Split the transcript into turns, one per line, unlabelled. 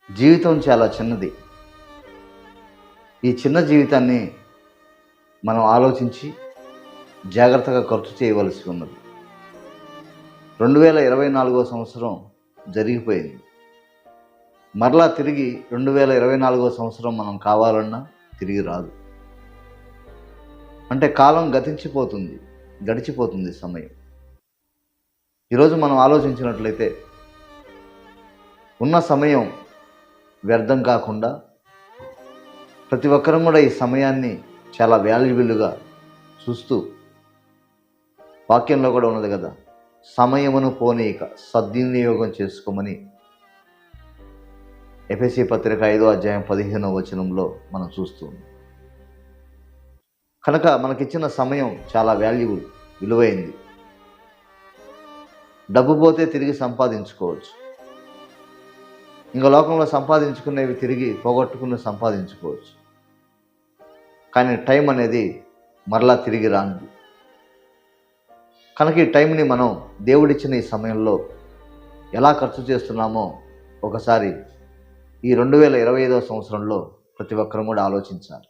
జీవితం చాలా చిన్నది. ఈ చిన్న జీవితాన్ని మనం ఆలోచించి జాగ్రత్తగా ఖర్చు చేయవలసి ఉన్నది. 2024 సంవత్సరం జరిగిపోయింది. మరలా తిరిగి 2024 సంవత్సరం మనం కావాలన్నా తిరిగి రాదు. అంటే కాలం గడిచిపోతుంది సమయం. ఈరోజు మనం ఆలోచించినట్లయితే ఉన్న సమయం వ్యర్థం కాకుండా ప్రతి ఒక్కరం కూడా ఈ సమయాన్ని చాలా వాల్యుబుల్గా చూస్తూ, వాక్యంలో కూడా ఉన్నది కదా, సమయమును పోనీక సద్వినియోగం చేసుకోమని ఎఫెసీ పత్రిక 5:15 మనం చూస్తున్నాం. కనుక మనకిచ్చిన సమయం చాలా విలువైంది. డబ్బు పోతే తిరిగి సంపాదించుకోవచ్చు, ఇంకా లోకంలో సంపాదించుకునేవి తిరిగి పోగొట్టుకుని సంపాదించుకోవచ్చు. కానీ టైం అనేది మరలా తిరిగి రానిది. కనుక ఈ టైంని మనం దేవుడిచ్చిన ఈ సమయంలో ఎలా ఖర్చు చేస్తున్నామో ఒకసారి ఈ 2025 సంవత్సరంలో ప్రతి ఒక్కరం కూడా ఆలోచించాలి.